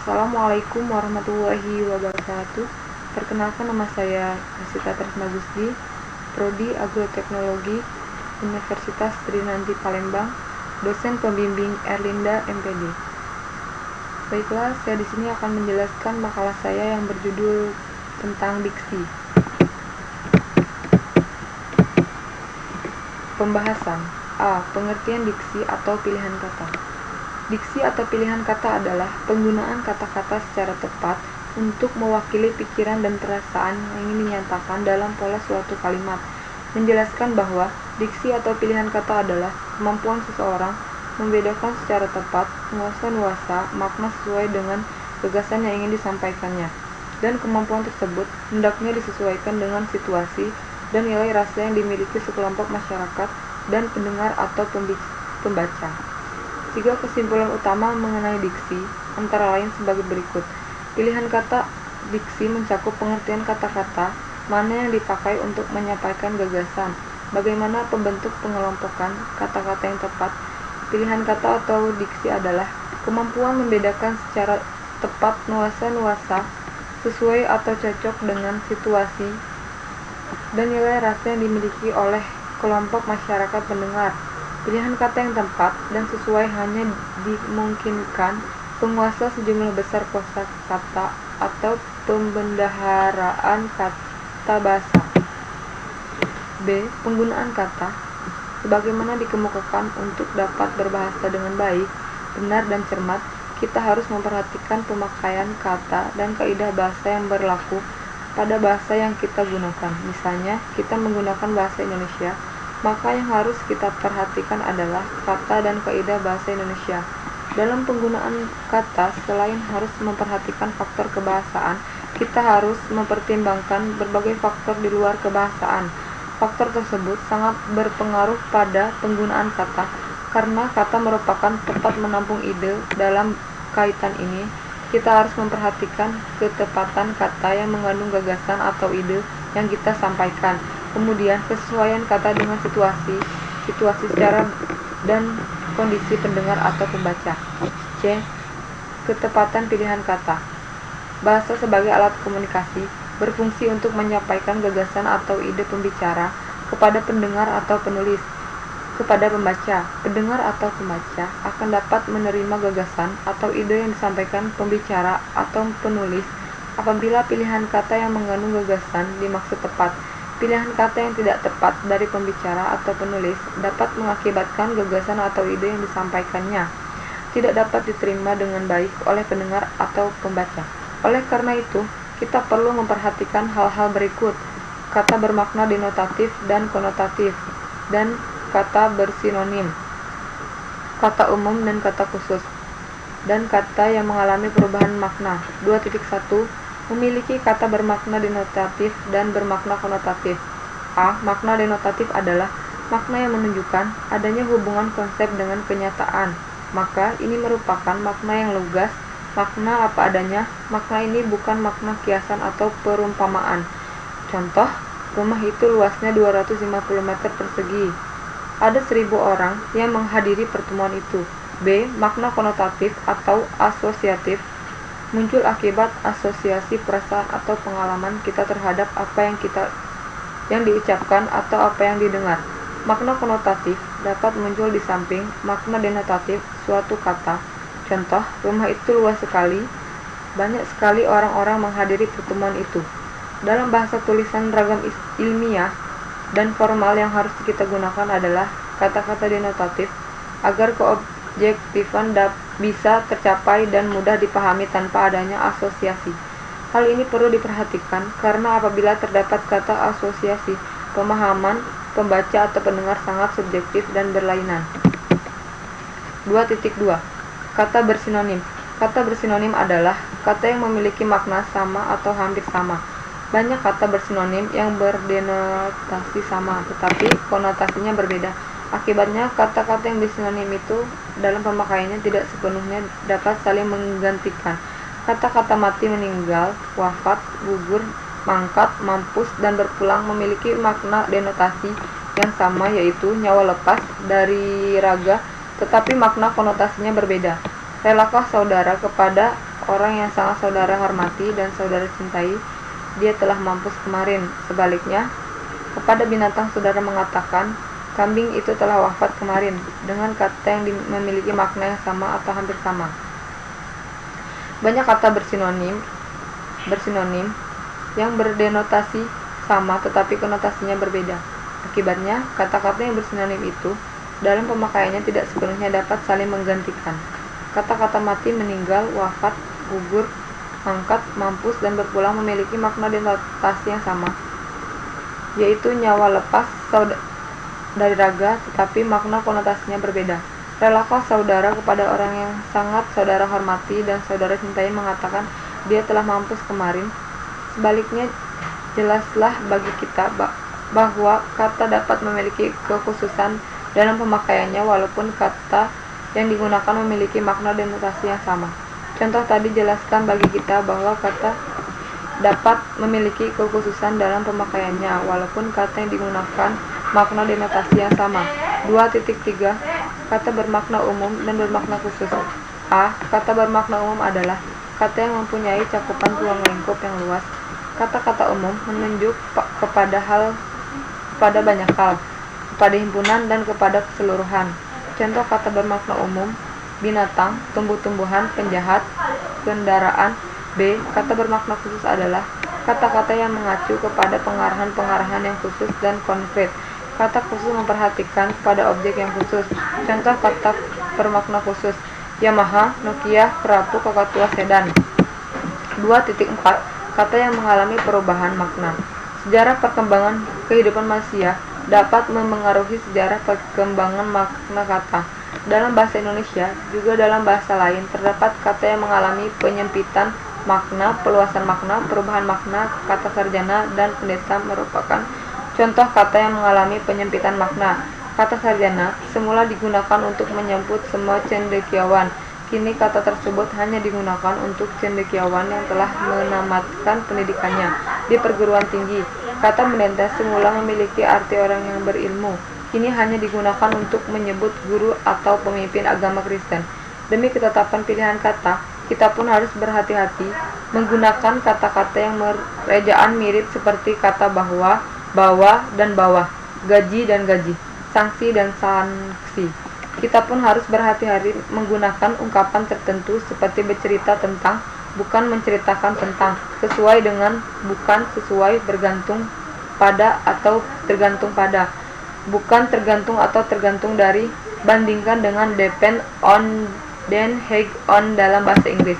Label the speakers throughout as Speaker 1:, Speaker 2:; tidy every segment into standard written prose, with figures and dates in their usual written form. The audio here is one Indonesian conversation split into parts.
Speaker 1: Assalamualaikum warahmatullahi wabarakatuh. Perkenalkan, nama saya Hasita Tresna Gusdi, Prodi Agroteknologi, Universitas Trinanti Palembang, dosen pembimbing Erlinda MPD. Baiklah, saya di sini akan menjelaskan makalah saya yang berjudul tentang diksi. Pembahasan A. Pengertian diksi atau pilihan kata. Diksi atau pilihan kata adalah penggunaan kata-kata secara tepat untuk mewakili pikiran dan perasaan yang ingin dinyatakan dalam pola suatu kalimat. Menjelaskan bahwa diksi atau pilihan kata adalah kemampuan seseorang membedakan secara tepat nuansa-nuansa makna sesuai dengan gagasan yang ingin disampaikannya. Dan kemampuan tersebut hendaknya disesuaikan dengan situasi dan nilai rasa yang dimiliki sekelompok masyarakat dan pendengar atau pembaca. 3 kesimpulan utama mengenai diksi, antara lain sebagai berikut. Pilihan kata diksi mencakup pengertian kata-kata, mana yang dipakai untuk menyampaikan gagasan, bagaimana pembentuk pengelompokan kata-kata yang tepat. Pilihan kata atau diksi adalah kemampuan membedakan secara tepat nuansa-nuansa sesuai atau cocok dengan situasi dan nilai rasa yang dimiliki oleh kelompok masyarakat pendengar. Pilihan kata yang tepat dan sesuai hanya dimungkinkan penguasa sejumlah besar kosakata atau pembendaharaan kata bahasa. B. Penggunaan kata. Sebagaimana dikemukakan, untuk dapat berbahasa dengan baik, benar dan cermat, kita harus memperhatikan pemakaian kata dan kaidah bahasa yang berlaku pada bahasa yang kita gunakan. Misalnya, kita menggunakan bahasa Indonesia, maka yang harus kita perhatikan adalah kata dan kaidah bahasa Indonesia. Dalam penggunaan kata, selain harus memperhatikan faktor kebahasaan, kita harus mempertimbangkan berbagai faktor di luar kebahasaan. Faktor tersebut sangat berpengaruh pada penggunaan kata, karena kata merupakan tempat menampung ide. Dalam kaitan ini, kita harus memperhatikan ketepatan kata yang mengandung gagasan atau ide yang kita sampaikan. Kemudian, kesesuaian kata dengan situasi secara dan kondisi pendengar atau pembaca. C. Ketepatan pilihan kata. Bahasa sebagai alat komunikasi berfungsi untuk menyampaikan gagasan atau ide pembicara kepada pendengar atau penulis. Kepada pembaca, pendengar atau pembaca akan dapat menerima gagasan atau ide yang disampaikan pembicara atau penulis apabila pilihan kata yang mengandung gagasan dimaksud tepat. Pilihan kata yang tidak tepat dari pembicara atau penulis dapat mengakibatkan gagasan atau ide yang disampaikannya tidak dapat diterima dengan baik oleh pendengar atau pembaca. Oleh karena itu, kita perlu memperhatikan hal-hal berikut: kata bermakna denotatif dan konotatif, dan kata bersinonim, kata umum dan kata khusus, dan kata yang mengalami perubahan makna. 2.1 Memiliki kata bermakna denotatif dan bermakna konotatif. A. Makna denotatif adalah makna yang menunjukkan adanya hubungan konsep dengan kenyataan. Maka ini merupakan makna yang lugas, makna apa adanya. Makna ini bukan makna kiasan atau perumpamaan. Contoh, rumah itu luasnya 250 meter persegi. Ada 1.000 orang yang menghadiri pertemuan itu. B. Makna konotatif atau asosiatif muncul akibat asosiasi perasaan atau pengalaman kita terhadap apa yang diucapkan atau apa yang didengar. Makna konotatif dapat muncul di samping makna denotatif suatu kata. Contoh, rumah itu luas sekali, banyak sekali orang-orang menghadiri pertemuan itu. Dalam bahasa tulisan ragam ilmiah dan formal yang harus kita gunakan adalah kata-kata denotatif agar keobjektifan bisa tercapai dan mudah dipahami tanpa adanya asosiasi. Hal ini perlu diperhatikan karena apabila terdapat kata asosiasi, pemahaman pembaca atau pendengar sangat subjektif dan berlainan. 2.2 Kata bersinonim. Kata bersinonim adalah kata yang memiliki makna sama atau hampir sama. Banyak kata bersinonim yang berdenotasi sama, tetapi konotasinya berbeda. Akibatnya, kata-kata yang bersinonim itu dalam pemakaiannya tidak sepenuhnya dapat saling menggantikan. Kata-kata mati, meninggal, wafat, gugur, mangkat, mampus, dan berpulang memiliki makna denotasi yang sama, yaitu nyawa lepas dari raga, tetapi makna konotasinya berbeda. Relakah saudara kepada orang yang sangat saudara hormati dan saudara cintai, dia telah mampus kemarin. Sebaliknya, kepada binatang saudara mengatakan, kambing itu telah wafat kemarin, dengan kata yang memiliki makna yang sama atau hampir sama. Banyak kata bersinonim yang berdenotasi sama tetapi konotasinya berbeda. Akibatnya, kata-kata yang bersinonim itu dalam pemakaiannya tidak sepenuhnya dapat saling menggantikan. Kata-kata mati, meninggal, wafat, gugur, angkat, mampus, dan berpulang memiliki makna denotasi yang sama, yaitu nyawa lepas dari raga, tetapi makna konotasinya berbeda. Relakah saudara kepada orang yang sangat saudara hormati dan saudara cintai mengatakan dia telah mampus kemarin? Sebaliknya, jelaslah bagi kita bahwa kata dapat memiliki kekhususan dalam pemakaiannya walaupun kata yang digunakan memiliki makna denotasi yang sama. Contoh tadi jelaskan bagi kita bahwa kata dapat memiliki kekhususan dalam pemakaiannya walaupun kata yang digunakan makna denotasi yang sama. 2.3 Kata bermakna umum dan bermakna khusus. A. Kata bermakna umum adalah kata yang mempunyai cakupan ruang lingkup yang luas. Kata-kata umum menunjuk kepada banyak hal, kepada himpunan dan kepada keseluruhan. Contoh kata bermakna umum: binatang, tumbuh-tumbuhan, penjahat, kendaraan. B. Kata bermakna khusus adalah kata-kata yang mengacu kepada pengarahan-pengarahan yang khusus dan konkret. Kata khusus memperhatikan kepada objek yang khusus. Contoh kata bermakna khusus: Yamaha, Nokia, kerapu, kakatua, sedan. 2.4 Kata yang mengalami perubahan makna. Sejarah perkembangan kehidupan manusia dapat memengaruhi sejarah perkembangan makna kata. Dalam bahasa Indonesia, juga dalam bahasa lain, terdapat kata yang mengalami penyempitan makna, peluasan makna, perubahan makna. Kata sarjana dan pendeta merupakan contoh kata yang mengalami penyempitan makna. Kata sarjana semula digunakan untuk menyebut semua cendekiawan. Kini kata tersebut hanya digunakan untuk cendekiawan yang telah menamatkan pendidikannya di perguruan tinggi. Kata pendeta semula memiliki arti orang yang berilmu. Kini hanya digunakan untuk menyebut guru atau pemimpin agama Kristen. Demi ketetapan pilihan kata, kita pun harus berhati-hati menggunakan kata-kata yang merejaan mirip seperti kata bahwa, bawah, dan bawah, gaji dan gaji, sanksi dan sanksi. Kita pun harus berhati-hati menggunakan ungkapan tertentu seperti bercerita tentang, bukan menceritakan tentang, sesuai dengan, bukan sesuai, bergantung pada atau tergantung pada, bukan tergantung atau tergantung dari, bandingkan dengan depend on dan hang on dalam bahasa Inggris.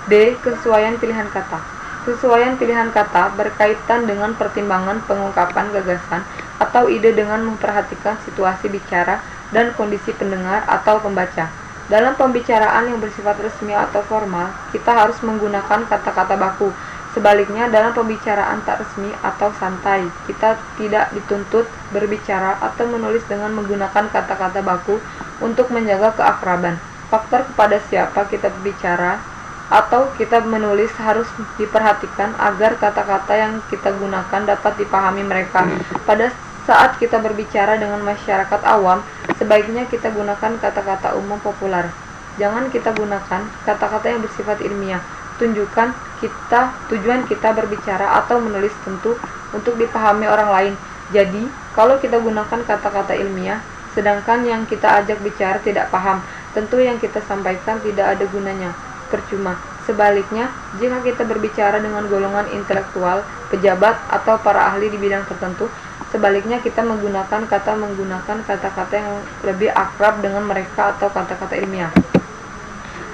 Speaker 1: D. Kesesuaian pilihan kata. Kesesuaian pilihan kata berkaitan dengan pertimbangan pengungkapan gagasan atau ide dengan memperhatikan situasi bicara dan kondisi pendengar atau pembaca. Dalam pembicaraan yang bersifat resmi atau formal, kita harus menggunakan kata-kata baku. Sebaliknya, dalam pembicaraan tak resmi atau santai, kita tidak dituntut berbicara atau menulis dengan menggunakan kata-kata baku untuk menjaga keakraban. Faktor kepada siapa kita berbicara atau kita menulis harus diperhatikan agar kata-kata yang kita gunakan dapat dipahami mereka. Pada saat kita berbicara dengan masyarakat awam, sebaiknya kita gunakan kata-kata umum populer. Jangan kita gunakan kata-kata yang bersifat ilmiah. Tunjukkan tujuan kita berbicara atau menulis tentu untuk dipahami orang lain. Jadi, kalau kita gunakan kata-kata ilmiah, sedangkan yang kita ajak bicara tidak paham, tentu yang kita sampaikan tidak ada gunanya, percuma. Sebaliknya, jika kita berbicara dengan golongan intelektual, pejabat, atau para ahli di bidang tertentu, sebaliknya kita menggunakan kata-kata yang lebih akrab dengan mereka atau kata-kata ilmiah.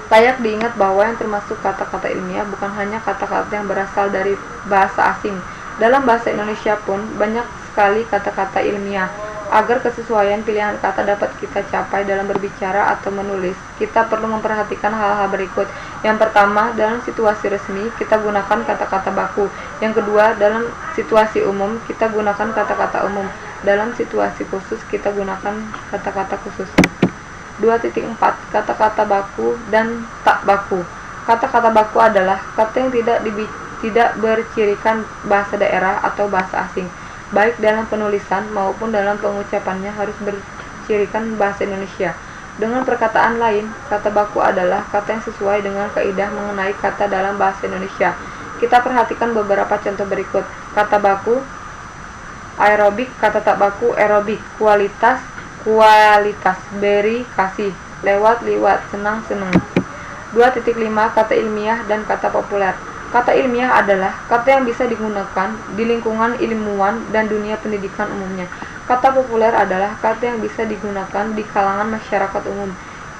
Speaker 1: Layak diingat bahwa yang termasuk kata-kata ilmiah bukan hanya kata-kata yang berasal dari bahasa asing. Dalam bahasa Indonesia pun banyak sekali kata-kata ilmiah. Agar kesesuaian pilihan kata dapat kita capai dalam berbicara atau menulis, kita perlu memperhatikan hal-hal berikut. Yang pertama, dalam situasi resmi, kita gunakan kata-kata baku. Yang kedua, dalam situasi umum, kita gunakan kata-kata umum. Dalam situasi khusus, kita gunakan kata-kata khusus. 2.4 Kata-kata baku dan tak baku. Kata-kata baku adalah kata yang tidak bercirikan bahasa daerah atau bahasa asing. Baik dalam penulisan maupun dalam pengucapannya harus bercirikan bahasa Indonesia. Dengan perkataan lain, kata baku adalah kata yang sesuai dengan kaidah mengenai kata dalam bahasa Indonesia. Kita perhatikan beberapa contoh berikut. Kata baku aerobik, kata tak baku aerobik, kualitas, beri, kasih, lewat, liwat, senang, seneng. 2.5 Kata ilmiah dan kata populer. Kata ilmiah adalah kata yang bisa digunakan di lingkungan ilmuwan dan dunia pendidikan umumnya. Kata populer adalah kata yang bisa digunakan di kalangan masyarakat umum.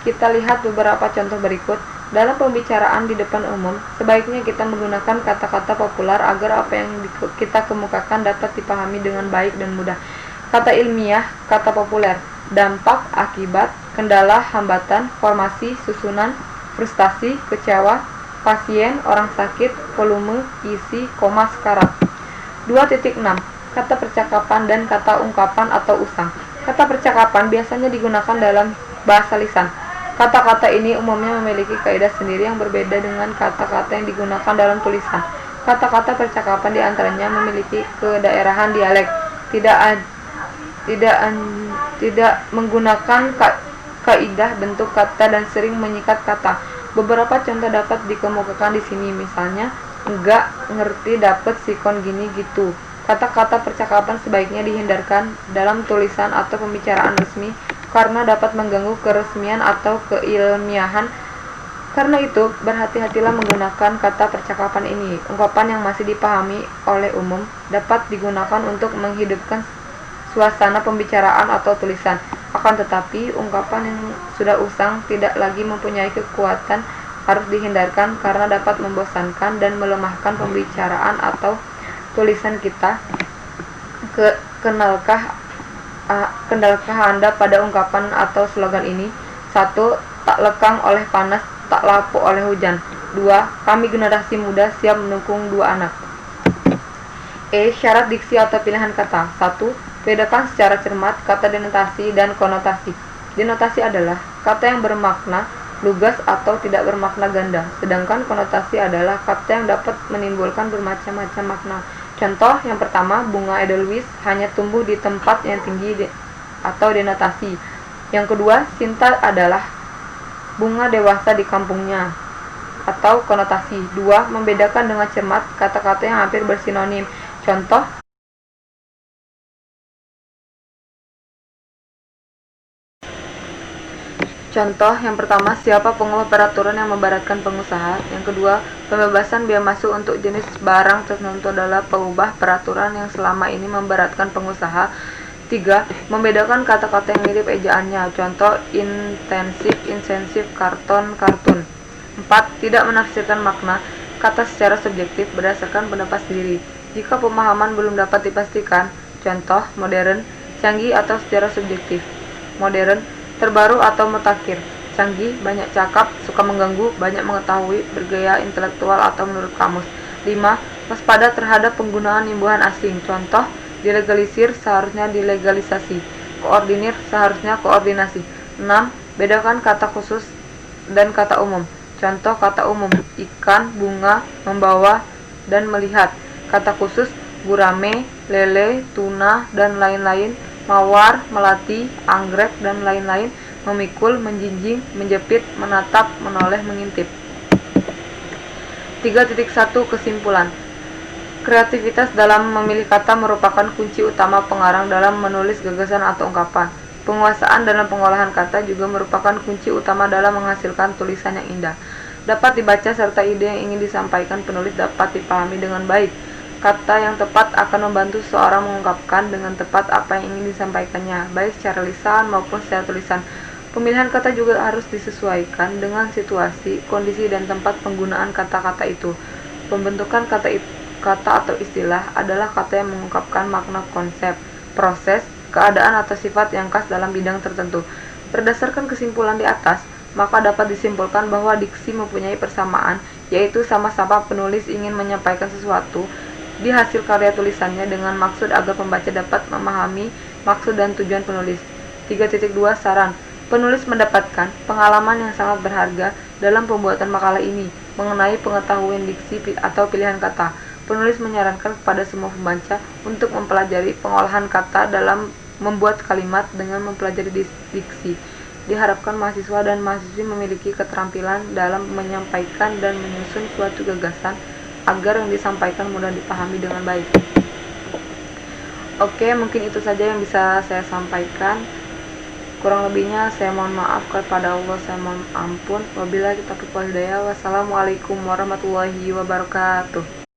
Speaker 1: Kita lihat beberapa contoh berikut. Dalam pembicaraan di depan umum, sebaiknya kita menggunakan kata-kata populer agar apa yang kita kemukakan dapat dipahami dengan baik dan mudah. Kata ilmiah, kata populer, dampak, akibat, kendala, hambatan, formasi, susunan, frustasi, kecewa, pasien, orang sakit, volume, isi, koma, sekarat. 2.6 Kata percakapan dan kata ungkapan atau usang. Kata percakapan biasanya digunakan dalam bahasa lisan. Kata-kata ini umumnya memiliki kaidah sendiri yang berbeda dengan kata-kata yang digunakan dalam tulisan. Kata-kata percakapan diantaranya memiliki kedaerahan dialek, tidak menggunakan kaidah bentuk kata dan sering menyikat kata. Beberapa contoh dapat dikemukakan di sini, misalnya enggak ngerti dapet sikon gini gitu. Kata-kata percakapan sebaiknya dihindarkan dalam tulisan atau pembicaraan resmi karena dapat mengganggu keresmian atau keilmiahan. Karena itu, berhati-hatilah menggunakan kata percakapan ini. Ungkapan yang masih dipahami oleh umum dapat digunakan untuk menghidupkan suasana pembicaraan atau tulisan. Akan tetapi, ungkapan yang sudah usang tidak lagi mempunyai kekuatan, harus dihindarkan karena dapat membosankan dan melemahkan pembicaraan atau tulisan kita. Kendalkah Anda pada ungkapan atau slogan ini? 1. Tak lekang oleh panas, tak lapuk oleh hujan. 2. Kami generasi muda siap mendukung 2 anak. Syarat diksi atau pilihan kata. 1. Bedakan secara cermat kata denotasi dan konotasi. Denotasi adalah kata yang bermakna lugas atau tidak bermakna ganda, sedangkan konotasi adalah kata yang dapat menimbulkan bermacam-macam makna. Contoh yang pertama, bunga edelweiss hanya tumbuh di tempat yang tinggi atau denotasi. Yang kedua, Sinta adalah bunga dewasa di kampungnya atau konotasi. 2. Membedakan dengan cermat kata-kata yang hampir bersinonim. Contoh yang pertama, siapa pengubah peraturan yang memberatkan pengusaha. Yang kedua, pembebasan biaya masuk untuk jenis barang tertentu adalah pengubah peraturan yang selama ini memberatkan pengusaha. 3. Membedakan kata-kata yang mirip ejaannya. Contoh intensif, insensif, karton, kartun. 4. Tidak menafsirkan makna kata secara subjektif berdasarkan pendapat sendiri. Jika pemahaman belum dapat dipastikan, contoh modern, canggih atau secara subjektif. Modern, terbaru atau mutakhir. Canggih, banyak cakap, suka mengganggu, banyak mengetahui, bergaya intelektual atau menurut kamus. 5. Waspada terhadap penggunaan imbuhan asing. Contoh, dilegalisir seharusnya dilegalisasi. Koordinir seharusnya koordinasi. 6. Bedakan kata khusus dan kata umum. Contoh kata umum, ikan, bunga, membawa, dan melihat. Kata khusus, gurame, lele, tuna, dan lain-lain. Mawar, melati, anggrek, dan lain-lain. Memikul, menjinjing, menjepit, menatap, menoleh, mengintip. 3.1 Kesimpulan. Kreativitas dalam memilih kata merupakan kunci utama pengarang dalam menulis gagasan atau ungkapan. Penguasaan dalam pengolahan kata juga merupakan kunci utama dalam menghasilkan tulisan yang indah. Dapat dibaca serta ide yang ingin disampaikan penulis dapat dipahami dengan baik. Kata yang tepat akan membantu seseorang mengungkapkan dengan tepat apa yang ingin disampaikannya, baik secara lisan maupun secara tulisan. Pemilihan kata juga harus disesuaikan dengan situasi, kondisi, dan tempat penggunaan kata-kata itu. Pembentukan kata atau istilah adalah kata yang mengungkapkan makna konsep, proses, keadaan atau sifat yang khas dalam bidang tertentu. Berdasarkan kesimpulan di atas, maka dapat disimpulkan bahwa diksi mempunyai persamaan, yaitu sama-sama penulis ingin menyampaikan sesuatu di hasil karya tulisannya dengan maksud agar pembaca dapat memahami maksud dan tujuan penulis. 3.2 Saran. Penulis mendapatkan pengalaman yang sangat berharga dalam pembuatan makalah ini mengenai pengetahuan diksi atau pilihan kata. Penulis menyarankan kepada semua pembaca untuk mempelajari pengolahan kata dalam membuat kalimat dengan mempelajari diksi. Diharapkan mahasiswa dan mahasiswi memiliki keterampilan dalam menyampaikan dan menyusun suatu gagasan agar yang disampaikan mudah dipahami dengan baik. Oke, mungkin itu saja yang bisa saya sampaikan. Kurang lebihnya saya mohon maaf, kepada Allah saya mohon ampun. Wabillahi taufiq wal hidayah. Wassalamualaikum warahmatullahi wabarakatuh.